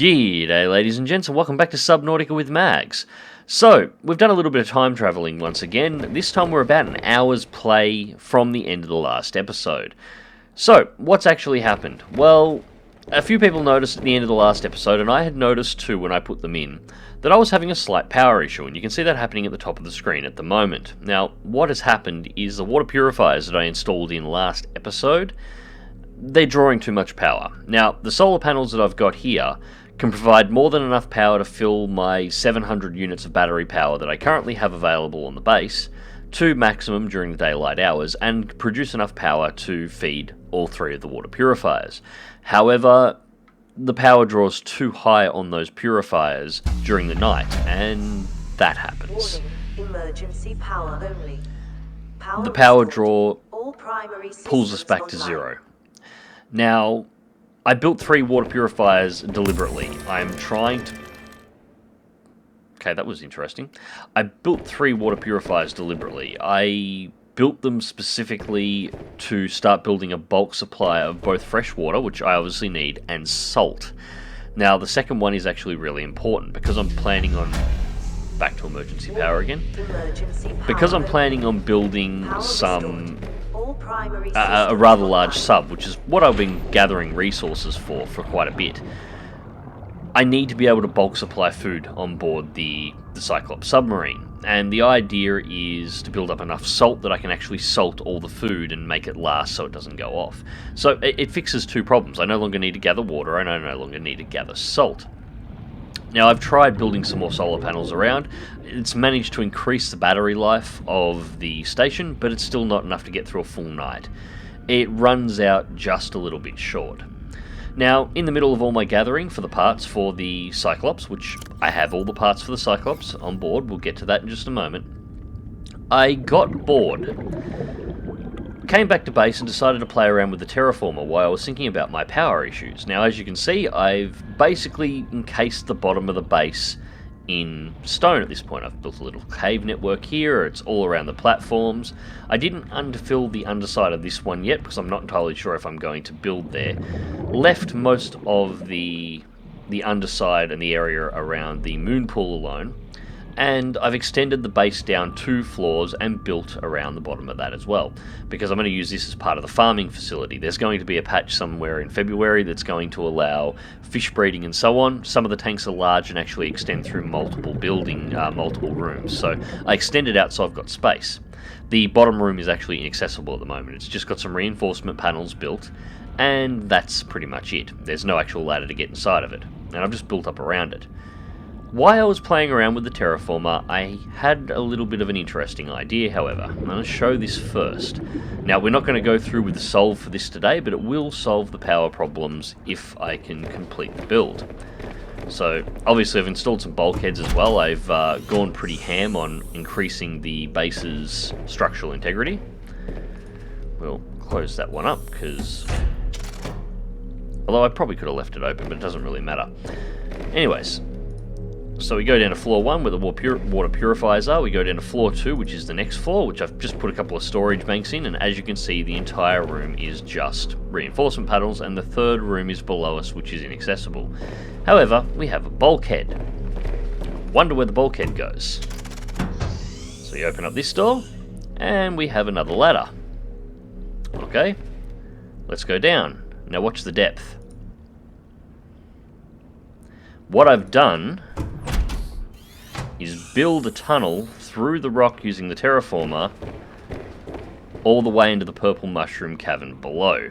G'day ladies and gents, and welcome back to Subnautica with Mags. So, we've done a little bit of time travelling once again. This time we're about an hour's play from the end of the last episode. So, what's actually happened? Well, a few people noticed at the end of the last episode, and I had noticed too when I put them in, that I was having a slight power issue, and you can see that happening at the top of the screen at the moment. Now, what has happened is the water purifiers that I installed in last episode, they're drawing too much power. Now, the solar panels that I've got here can provide more than enough power to fill my 700 units of battery power that I currently have available on the base to maximum during the daylight hours and produce enough power to feed all three of the water purifiers. However, the power draws too high on those purifiers during the night, and that happens. Warning, emergency power only. The power draw pulls us back to zero. Now, I built 3 water purifiers deliberately. I'm trying to... Okay, that was interesting. I built 3 water purifiers deliberately. I built them specifically to start building a bulk supply of both fresh water, which I obviously need, and salt. Now, the second one is actually really important because I'm planning on... Back to emergency power again. Because I'm planning on building some... a rather large sub, which is what I've been gathering resources for quite a bit. I need to be able to bulk supply food on board the Cyclops submarine, and the idea is to build up enough salt that I can actually salt all the food and make it last so it doesn't go off. So it fixes 2 problems. I no longer need to gather water, and I no longer need to gather salt. Now, I've tried building some more solar panels around. It's managed to increase the battery life of the station, but it's still not enough to get through a full night. It runs out just a little bit short. Now, in the middle of all my gathering for the parts for the Cyclops, which I have all the parts for the Cyclops on board, we'll get to that in just a moment, I got bored. Came back to base and decided to play around with the Terraformer while I was thinking about my power issues. Now, as you can see, I've basically encased the bottom of the base in stone at this point. I've built a little cave network here. It's all around the platforms. I didn't underfill the underside of this one yet because I'm not entirely sure if I'm going to build there. Left most of the underside and the area around the moon pool alone. And I've extended the base down 2 floors and built around the bottom of that as well, because I'm going to use this as part of the farming facility. There's going to be a patch somewhere in February that's going to allow fish breeding and so on. Some of the tanks are large and actually extend through multiple rooms, so I extended out so I've got space. The bottom room is actually inaccessible at the moment. It's just got some reinforcement panels built, and that's pretty much it. There's no actual ladder to get inside of it, and I've just built up around it. While I was playing around with the Terraformer, I had a little bit of an interesting idea, however. I'm going to show this first. Now, we're not going to go through with the solve for this today, but it will solve the power problems if I can complete the build. So, obviously I've installed some bulkheads as well. I've gone pretty ham on increasing the base's structural integrity. We'll close that one up, because... although I probably could have left it open, but it doesn't really matter. Anyways... So we go down to floor 1 where the water purifiers are, we go down to floor 2, which is the next floor, which I've just put a couple of storage banks in, and as you can see, the entire room is just reinforcement panels, and the 3rd room is below us, which is inaccessible. However, we have a bulkhead. Wonder where the bulkhead goes. So you open up this door, and we have another ladder. Okay, let's go down. Now watch the depth. What I've done is build a tunnel through the rock using the Terraformer all the way into the purple mushroom cavern below.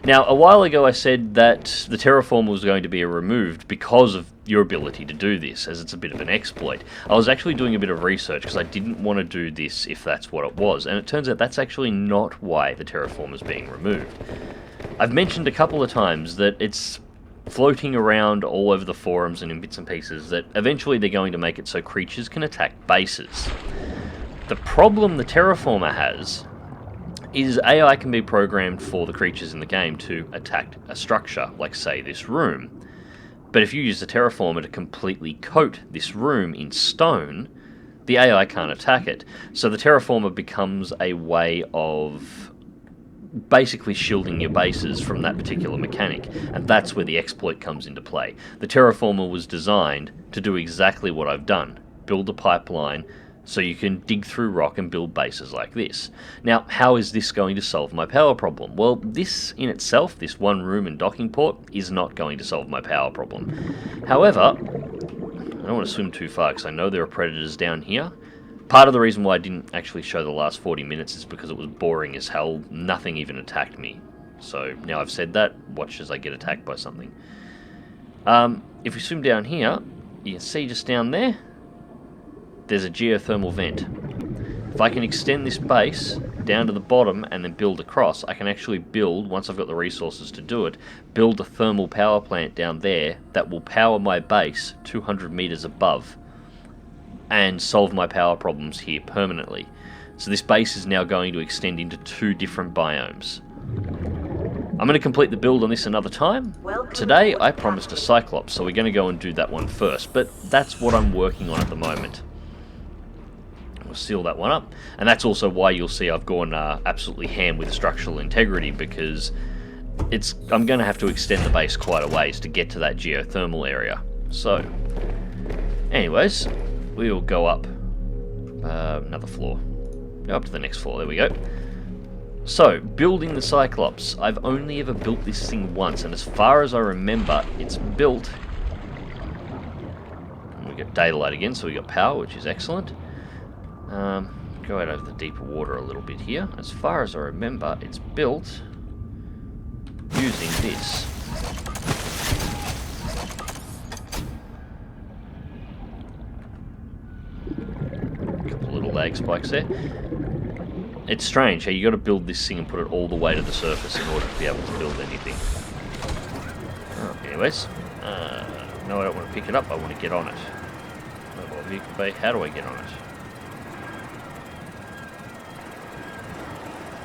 Now, a while ago I said that the Terraformer was going to be removed because of your ability to do this, as it's a bit of an exploit. I was actually doing a bit of research because I didn't want to do this if that's what it was, and it turns out that's actually not why the Terraformer is being removed. I've mentioned a couple of times that it's floating around all over the forums and in bits and pieces that eventually they're going to make it so creatures can attack bases. The problem the Terraformer has is AI can be programmed for the creatures in the game to attack a structure, like say this room. But if you use the Terraformer to completely coat this room in stone, the AI can't attack it. So the Terraformer becomes a way of basically shielding your bases from that particular mechanic, and that's where the exploit comes into play. The Terraformer was designed to do exactly what I've done, build a pipeline so you can dig through rock and build bases like this. Now, how is this going to solve my power problem? Well, this in itself, this one room and docking port, is not going to solve my power problem. However, I don't want to swim too far because I know there are predators down here. Part of the reason why I didn't actually show the last 40 minutes is because it was boring as hell. Nothing even attacked me. So now I've said that, watch as I get attacked by something. If we swim down here, you can see just down there, there's a geothermal vent. If I can extend this base down to the bottom and then build across, I can actually build, once I've got the resources to do it, build a thermal power plant down there that will power my base 200 meters above and solve my power problems here permanently. So this base is now going to extend into 2 different biomes. I'm going to complete the build on this another time. Today I promised a Cyclops, so we're going to go and do that one first, but that's what I'm working on at the moment. We'll seal that one up, and that's also why you'll see I've gone absolutely ham with structural integrity, because I'm going to have to extend the base quite a ways to get to that geothermal area. So, anyways, we'll go up another floor. Go up to the next floor, there we go. So, building the Cyclops. I've only ever built this thing once, and as far as I remember, it's built... And we got daylight again, so we got power, which is excellent. Go out over the deeper water a little bit here. As far as I remember, it's built using this. Couple little lag spikes there. It's strange how you got to build this thing and put it all the way to the surface in order to be able to build anything. Anyways, no, I don't want to pick it up. I want to get on it. Mobile vehicle bay. How do I get on it?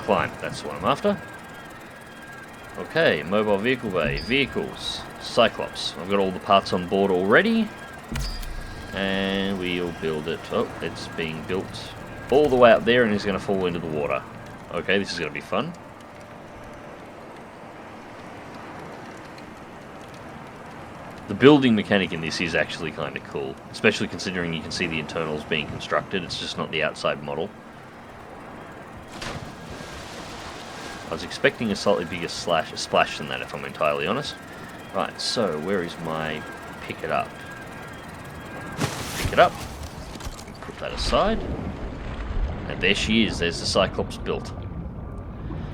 Climb. That's what I'm after. Okay, mobile vehicle bay. Vehicles. Cyclops. I've got all the parts on board already. And we'll build it. Oh, it's being built all the way up there and is going to fall into the water. Okay, this is going to be fun. The building mechanic in this is actually kind of cool, especially considering you can see the internals being constructed. It's just not the outside model. I was expecting a slightly bigger splash than that, if I'm entirely honest. Right, so where is my pick it up? Pick it up. Put that aside. And there she is. There's the Cyclops built.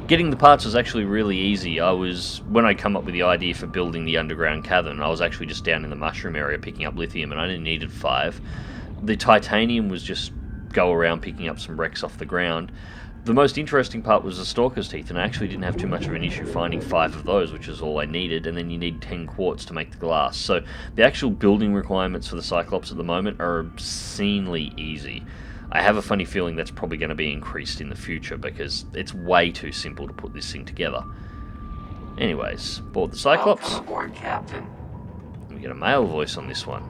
Getting the parts was actually really easy. When I come up with the idea for building the underground cavern, I was actually just down in the mushroom area picking up lithium, and I only needed 5. The titanium was just go around picking up some wrecks off the ground. The most interesting part was the Stalker's Teeth, and I actually didn't have too much of an issue finding 5 of those, which is all I needed, and then you need 10 quartz to make the glass. So the actual building requirements for the Cyclops at the moment are obscenely easy. I have a funny feeling that's probably going to be increased in the future, because it's way too simple to put this thing together. Anyways, board the Cyclops. Welcome aboard, Captain. We get a male voice on this one.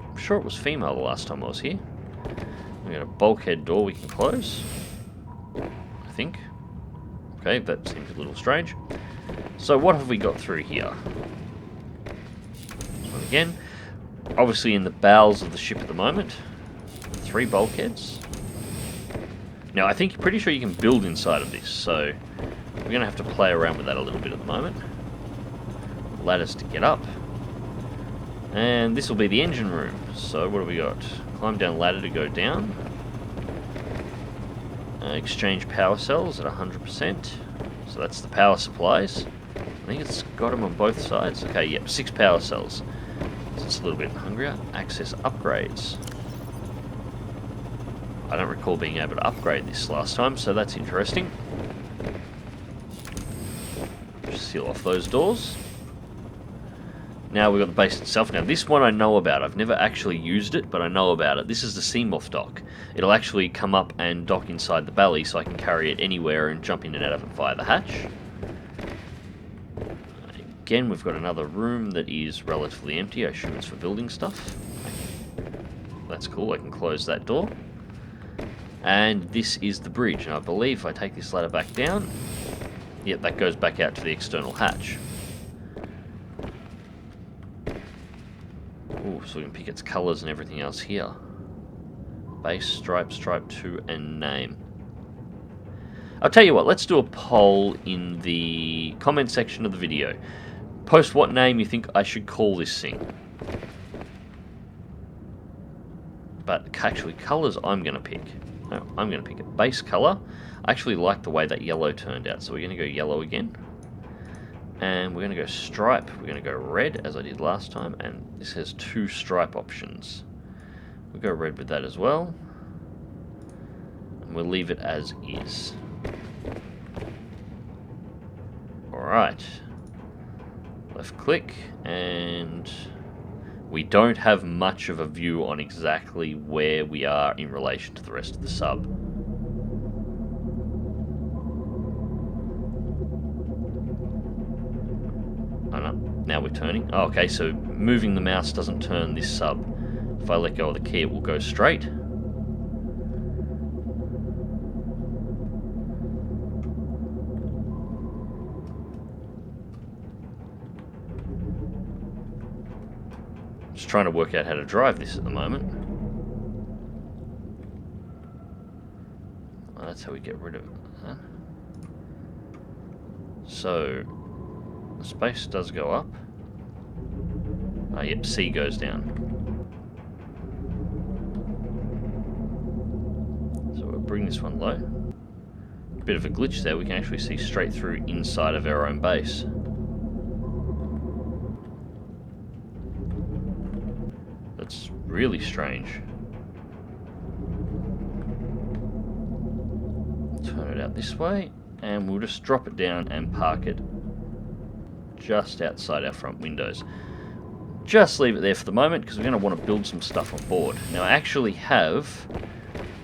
I'm sure it was female the last time I was here. We got a bulkhead door we can close. I think. Okay, that seems a little strange. So what have we got through here? So again, obviously in the bowels of the ship at the moment. 3 bulkheads. Now I think pretty sure you can build inside of this, so we're going to have to play around with that a little bit at the moment. Ladders to get up. And this will be the engine room. So what have we got? Climb down ladder to go down. Exchange power cells at 100%. So that's the power supplies. I think it's got them on both sides. Okay, yep, 6 power cells. So it's a little bit hungrier. Access upgrades. I don't recall being able to upgrade this last time, so that's interesting. Just seal off those doors. Now we've got the base itself. Now this one I know about. I've never actually used it, but I know about it. This is the Seamoth dock. It'll actually come up and dock inside the belly, so I can carry it anywhere and jump in and out of it via the hatch. Again, we've got another room that is relatively empty. I assume it's for building stuff. That's cool. I can close that door. And this is the bridge. And I believe if I take this ladder back down, Yep, that goes back out to the external hatch. Ooh, so we can pick its colours and everything else here. Base, stripe, stripe 2, and name. I'll tell you what, let's do a poll in the comment section of the video. Post what name you think I should call this thing. But actually, colours I'm going to pick. No, I'm going to pick a base colour. I actually like the way that yellow turned out, so we're going to go yellow again. And we're going to go stripe. We're going to go red, as I did last time, and this has 2 stripe options. We'll go red with that as well. And we'll leave it as is. Alright. Left click, and we don't have much of a view on exactly where we are in relation to the rest of the sub. Oh no, now we're turning. Oh, okay, so moving the mouse doesn't turn this sub. If I let go of the key, it will go straight. Just trying to work out how to drive this at the moment. Well, that's how we get rid of it. Huh? So, the space does go up. Ah, yep, C goes down. So we'll bring this one low. Bit of a glitch there, we can actually see straight through inside of our own base. That's really strange. Turn it out this way, and we'll just drop it down and park it just outside our front windows. Just leave it there for the moment, because we're going to want to build some stuff on board. Now I actually have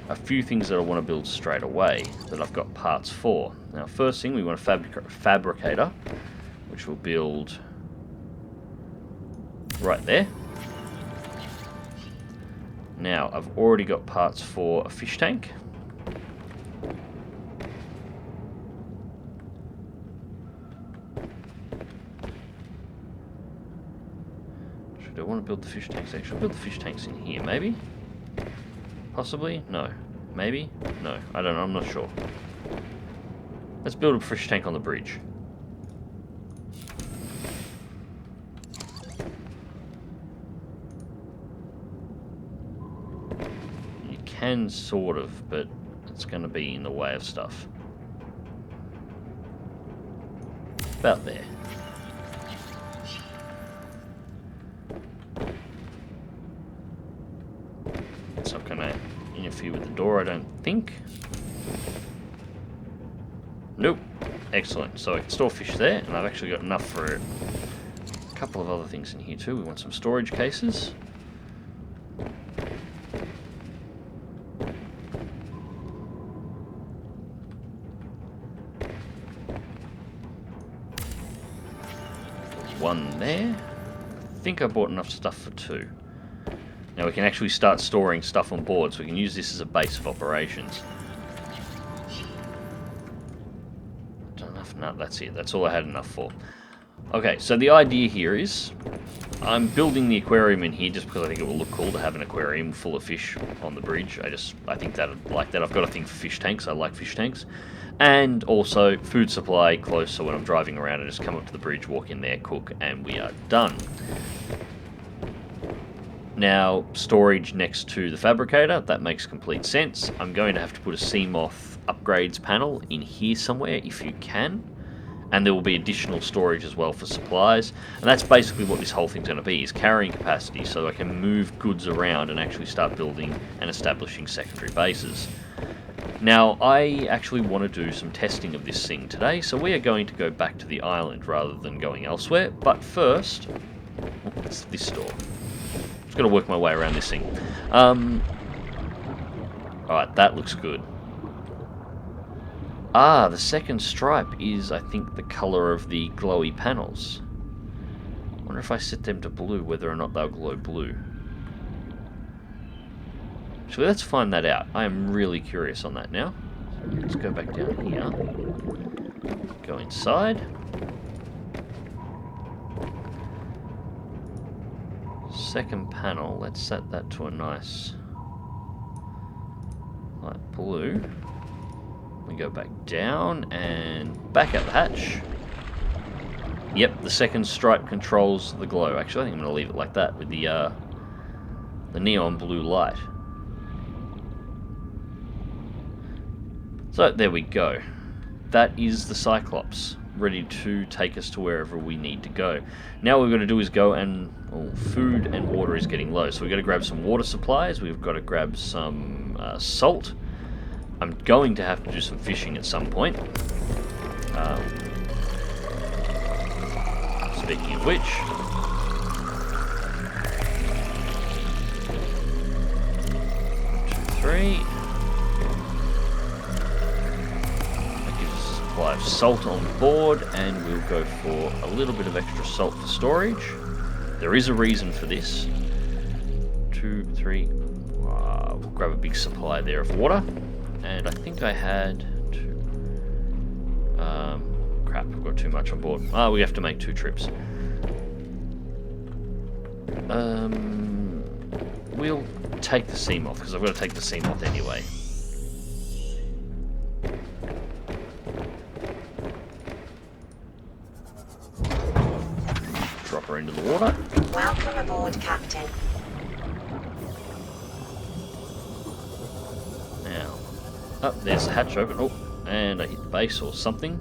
a few things that I want to build straight away that I've got parts for. Now first thing, we want a fabricator, which we'll build right there. Now, I've already got parts for a fish tank. Should I want to build the fish tanks? Actually, I'll build the fish tanks in here, maybe? Possibly? No. Maybe? No. I don't know, I'm not sure. Let's build a fish tank on the bridge. Can sort of, but it's going to be in the way of stuff. About there. It's not going to interfere with the door, I don't think. Nope. Excellent. So I can store fish there, and I've actually got enough for a couple of other things in here too. We want some storage cases. One there. I think I bought enough stuff for 2. Now we can actually start storing stuff on board, so we can use this as a base of operations. Not enough? No, that's it. That's all I had enough for. Okay, so the idea here is I'm building the aquarium in here just because I think it will look cool to have an aquarium full of fish on the bridge. I think that I'd like that. I've got a thing for fish tanks. I like fish tanks. And also food supply close, so when I'm driving around I just come up to the bridge, walk in there, cook, and we are done. Now, storage next to the fabricator, that makes complete sense. I'm going to have to put a CMOS upgrades panel in here somewhere if you can. And there will be additional storage as well for supplies. And that's basically what this whole thing's going to be, is carrying capacity so I can move goods around and actually start building and establishing secondary bases. Now, I actually want to do some testing of this thing today, so we are going to go back to the island rather than going elsewhere. But first, it's this door. I'm just going to work my way around this thing. Alright, that looks good. Ah, the second stripe is, I think, the colour of the glowy panels. I wonder if I set them to blue, whether or not they'll glow blue. Actually, let's find that out. I am really curious on that now. Let's go back down here. Go inside. Second panel, let's set that to a nice light blue. We go back down and back out the hatch. Yep, the second stripe controls the glow. Actually, I think I'm going to leave it like that with the neon blue light. So there we go. That is the Cyclops, ready to take us to wherever we need to go. Now what we've got to do is go and... Oh, food and water is getting low, so we've got to grab some water supplies, we've got to grab some salt. I'm going to have to do some fishing at some point. Speaking of which... 1, 2, 3... Supply of salt on board, and we'll go for a little bit of extra salt for storage. There is a reason for this. 2, 3. We'll grab a big supply there of water, and I think I had 2. Crap, I've got too much on board. We have to make 2 trips. We'll take the seam off because I've got to take the seam off anyway. Into the water. Welcome aboard, Captain. Now, there's the hatch open. Oh, and I hit the base or something.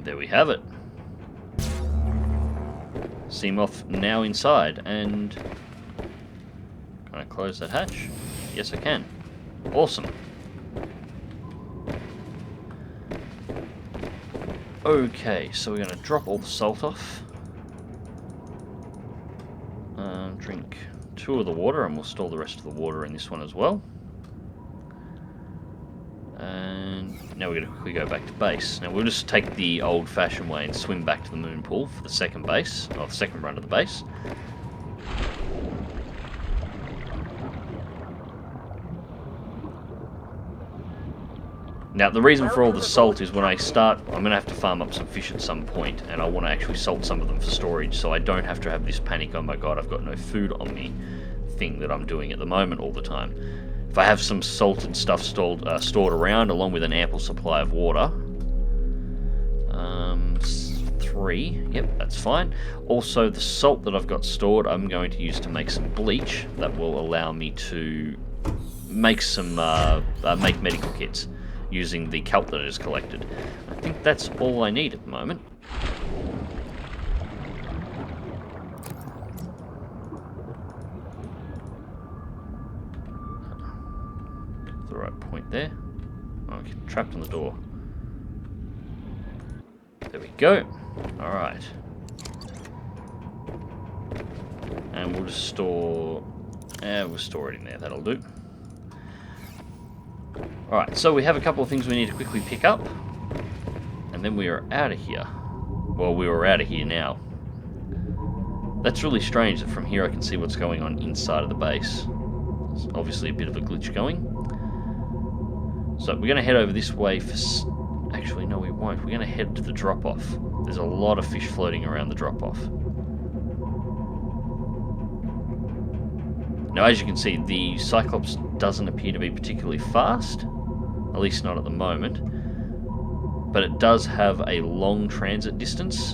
There we have it. Seamoth now inside, and can I close that hatch? Yes, I can. Awesome. Okay, so we're going to drop all the salt off. Drink 2 of the water, and we'll store the rest of the water in this one as well. And now we're going to quickly go back to base. Now we'll just take the old-fashioned way and swim back to the moon pool for the second base, or the second run of the base. Now, the reason for all the salt is when I start, I'm going to have to farm up some fish at some point, and I want to actually salt some of them for storage, so I don't have to have this panic, oh my god, I've got no food on me, thing that I'm doing at the moment all the time. If I have some salted stuff stored around, along with an ample supply of water, 3, yep, that's fine. Also, the salt that I've got stored, I'm going to use to make some bleach that will allow me to make some, make medical kits, using the kelp that I just collected. I think that's all I need at the moment. The right point there. Oh, okay, trapped on the door. There we go. Alright. And we'll just store... we'll store it in there, that'll do. Alright, so we have a couple of things we need to quickly pick up, and then we are out of here. Well, we were out of here now. That's really strange that from here I can see what's going on inside of the base. There's obviously a bit of a glitch going. So we're going to head over this way for... Actually, no, we won't. We're going to head to the drop-off. There's a lot of fish floating around the drop-off. Now, as you can see, the Cyclops doesn't appear to be particularly fast, at least not at the moment, but it does have a long transit distance,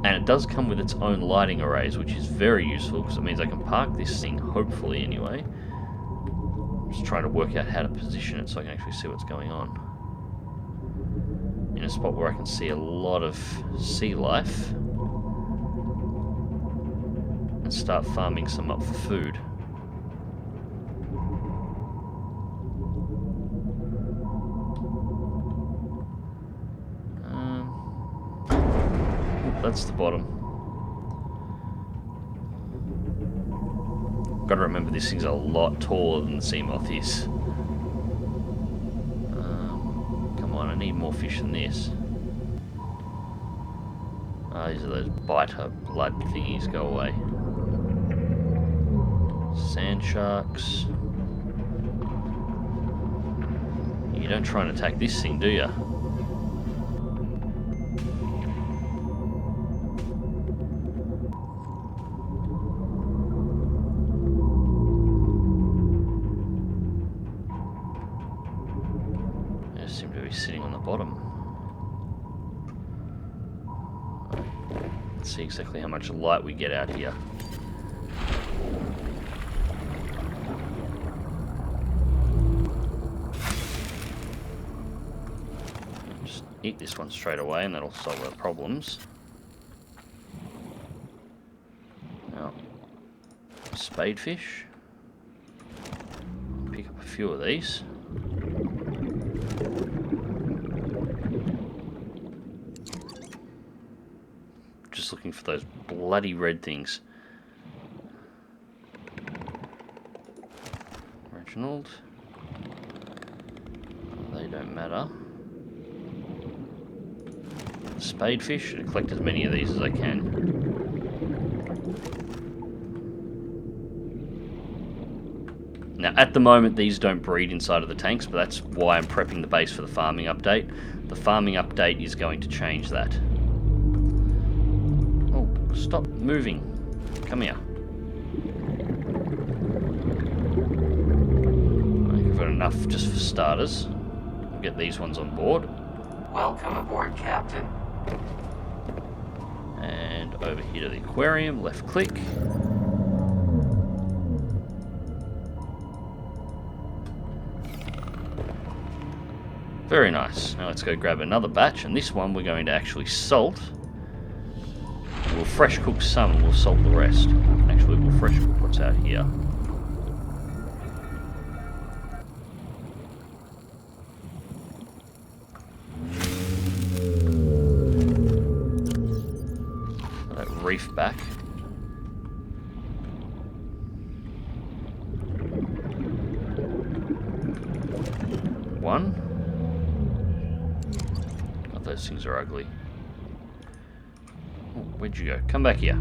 and it does come with its own lighting arrays, which is very useful, because it means I can park this thing, hopefully anyway. I'm just trying to work out how to position it so I can actually see what's going on. In a spot where I can see a lot of sea life, and start farming some up for food. That's the bottom. Gotta remember this thing's a lot taller than the Seamoth is. Come on, I need more fish than this. These are those biter blood thingies. Go away. Sand sharks. You don't try and attack this thing, do you? They seem to be sitting on the bottom. Let's see exactly how much light we get out here. Eat this one straight away and that'll solve our problems. Now, spadefish. Pick up a few of these. Just looking for those bloody red things. Reginald. They don't matter. Spadefish, and collect as many of these as I can. Now, at the moment, these don't breed inside of the tanks, but that's why I'm prepping the base for the farming update. The farming update is going to change that. Oh, stop moving. Come here. I've got enough just for starters. We'll get these ones on board. Welcome aboard, Captain. And over here to the aquarium, left click. Very nice. Now let's go grab another batch, and this one we're going to actually salt. We'll fresh cook some and we'll salt the rest. Actually, we'll fresh cook what's out here. Reef back. One. God, those things are ugly. Oh, where'd you go? Come back here.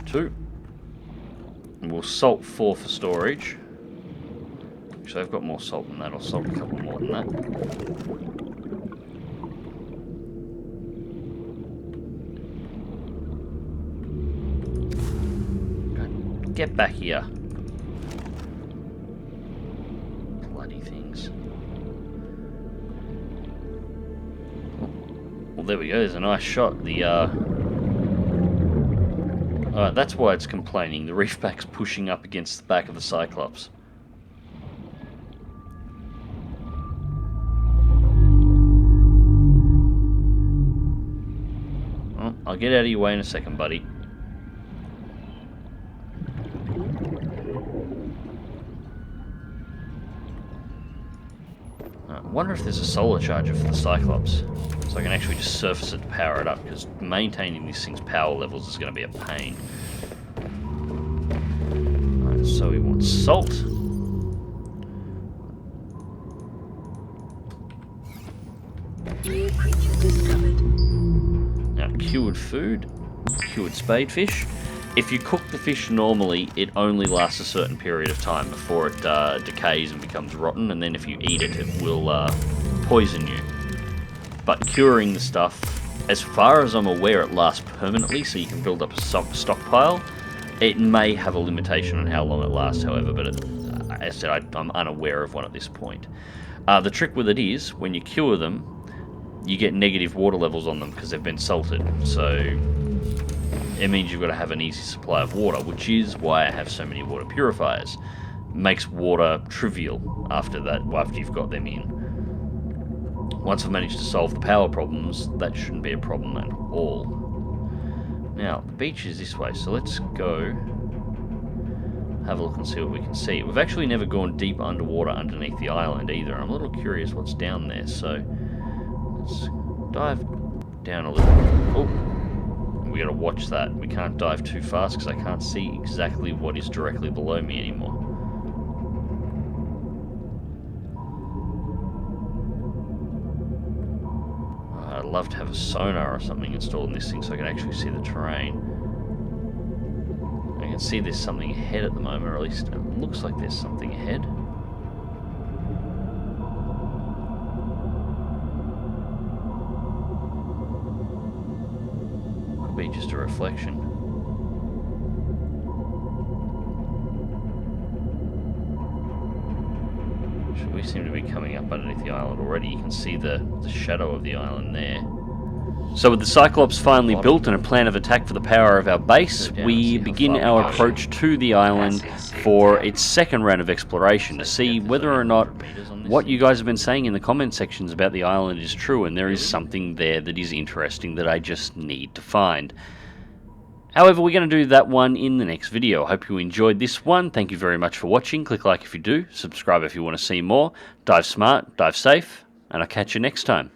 Two. And we'll salt 4 for storage. Actually, I've got more salt than that. I'll salt a couple more than that. Get back here. Bloody things. Well, there we go. There's a nice shot. The, Alright, that's why it's complaining. The reefback's pushing up against the back of the Cyclops. Well, I'll get out of your way in a second, buddy. I wonder if there's a solar charger for the Cyclops, so I can actually just surface it to power it up, because maintaining this thing's power levels is going to be a pain. Alright, so we want salt. New creature discovered. Now, cured food, cured spadefish. If you cook the fish normally, it only lasts a certain period of time before it decays and becomes rotten, and then if you eat it, it will poison you. But curing the stuff, as far as I'm aware, it lasts permanently, so you can build up a stockpile. It may have a limitation on how long it lasts, however, but as I said, I'm unaware of one at this point. The trick with it is, when you cure them, you get negative water levels on them because they've been salted, so it means you've got to have an easy supply of water, which is why I have so many water purifiers. Makes water trivial after that, after you've got them in. Once I've managed to solve the power problems, that shouldn't be a problem at all. Now, the beach is this way, so let's go have a look and see what we can see. We've actually never gone deep underwater underneath the island either. I'm a little curious what's down there, so let's dive down a little. Oh. We gotta watch that. We can't dive too fast because I can't see exactly what is directly below me anymore. love to have a sonar or something installed in this thing so I can actually see the terrain. I can see there's something ahead at the moment, or at least it looks like there's something ahead. Could be just a reflection. We seem to be coming up underneath the island already. You can see the shadow of the island there. So with the Cyclops finally built and a plan of attack for the power of our base, we begin our approach to the island for its second round of exploration to see whether or not what you guys have been saying in the comment sections about the island is true, and there is something there that is interesting that I just need to find. However, we're going to do that one in the next video. I hope you enjoyed this one. Thank you very much for watching. Click like if you do. Subscribe if you want to see more. Dive smart, dive safe, and I'll catch you next time.